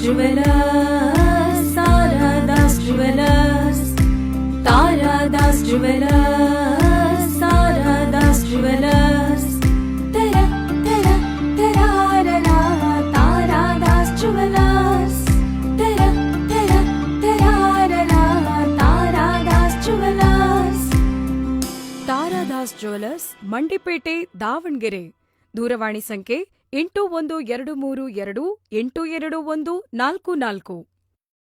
Jewelers, Taradas Jewelers, Taradas Jewelers, Taradas Jewelers. Tera, tera, terarara, Taradas Jewelers. Tera, tera, terarara, Taradas Jewelers. Taradas jewellers, Mandipete, Davanagere. ದೂರವಾಣಿ ಸಂಖ್ಯೆ 8123282144.